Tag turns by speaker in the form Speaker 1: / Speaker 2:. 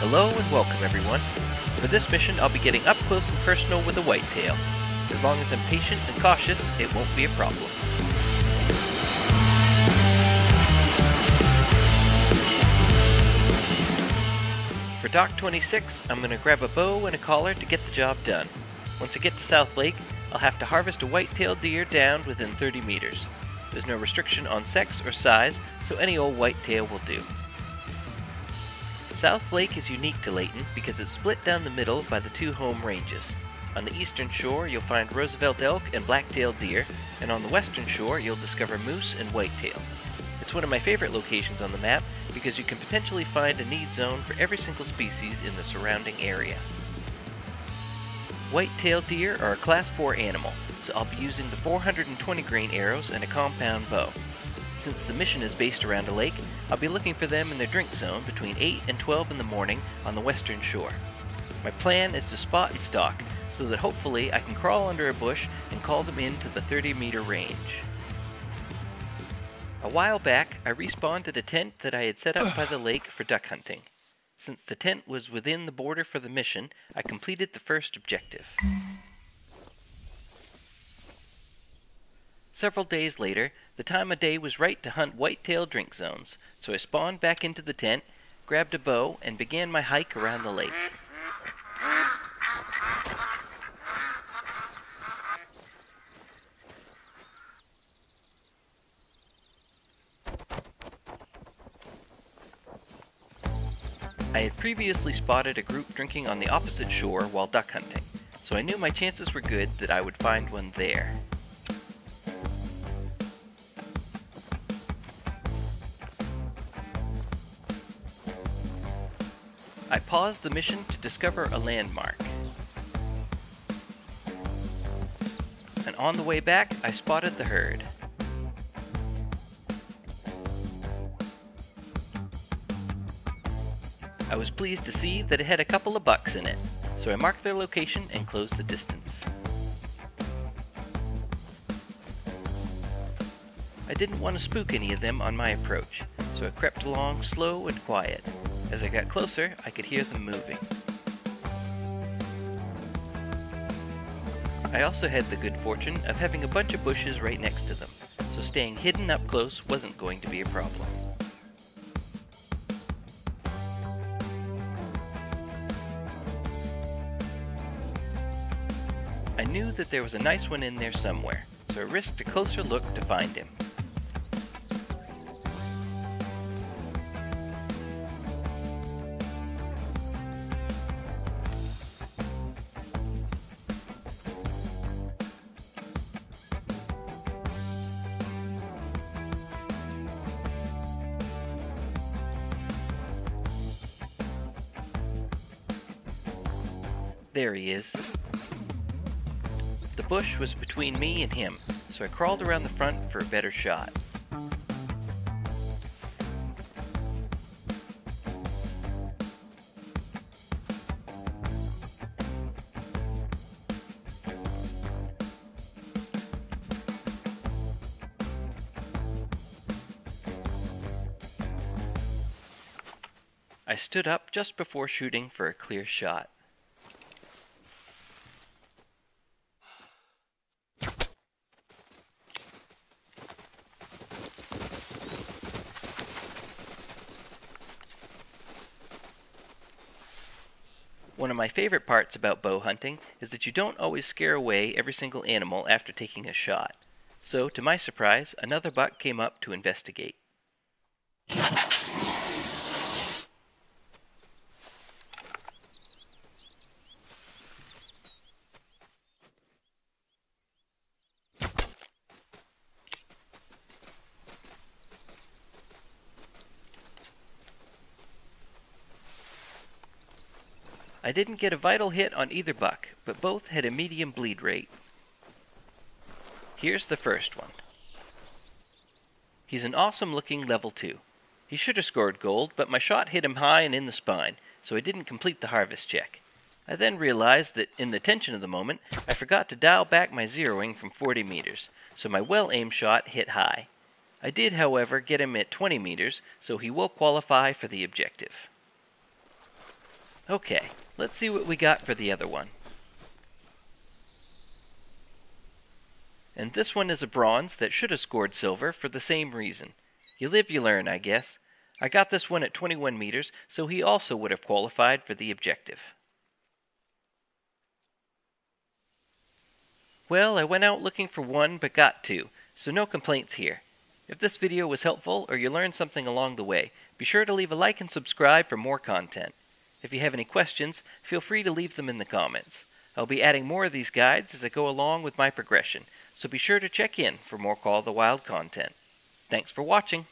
Speaker 1: Hello and welcome everyone. For this mission I'll be getting up close and personal with a whitetail. As long as I'm patient and cautious, it won't be a problem. For Dock 26, I'm going to grab a bow and a collar to get the job done. Once I get to South Lake, I'll have to harvest a whitetail deer down within 30 meters. There's no restriction on sex or size, so any old whitetail will do. South Lake is unique to Layton because it's split down the middle by the two home ranges. On the eastern shore you'll find Roosevelt elk and black-tailed deer, and on the western shore you'll discover moose and whitetails. It's one of my favorite locations on the map because you can potentially find a need zone for every single species in the surrounding area. Whitetail deer are a Class 4 animal, so I'll be using the 420 grain arrows and a compound bow. Since the mission is based around a lake, I'll be looking for them in their drink zone between 8 and 12 in the morning on the western shore. My plan is to spot and stalk, so that hopefully I can crawl under a bush and call them into the 30-meter range. A while back, I respawned at a tent that I had set up by the lake for duck hunting. Since the tent was within the border for the mission, I completed the first objective. Several days later, the time of day was right to hunt whitetail drink zones, so I spawned back into the tent, grabbed a bow, and began my hike around the lake. I had previously spotted a group drinking on the opposite shore while duck hunting, so I knew my chances were good that I would find one there. I paused the mission to discover a landmark. And on the way back, I spotted the herd. I was pleased to see that it had a couple of bucks in it, so I marked their location and closed the distance. I didn't want to spook any of them on my approach, so I crept along slow and quiet. As I got closer, I could hear them moving. I also had the good fortune of having a bunch of bushes right next to them, so staying hidden up close wasn't going to be a problem. I knew that there was a nice one in there somewhere, so I risked a closer look to find him. There he is. The bush was between me and him, so I crawled around the front for a better shot. I stood up just before shooting for a clear shot. One of my favorite parts about bow hunting is that you don't always scare away every single animal after taking a shot. So, to my surprise, another buck came up to investigate. I didn't get a vital hit on either buck, but both had a medium bleed rate. Here's the first one. He's an awesome looking level 2. He should have scored gold, but my shot hit him high and in the spine, so I didn't complete the harvest check. I then realized that in the tension of the moment, I forgot to dial back my zeroing from 40 meters, so my well-aimed shot hit high. I did, however, get him at 20 meters, so he will qualify for the objective. Okay, let's see what we got for the other one. And this one is a bronze that should have scored silver for the same reason. You live, you learn, I guess. I got this one at 21 meters, so he also would have qualified for the objective. Well, I went out looking for one but got two, so no complaints here. If this video was helpful or you learned something along the way, be sure to leave a like and subscribe for more content. If you have any questions, feel free to leave them in the comments. I'll be adding more of these guides as I go along with my progression, so be sure to check in for more Call of the Wild content. Thanks for watching!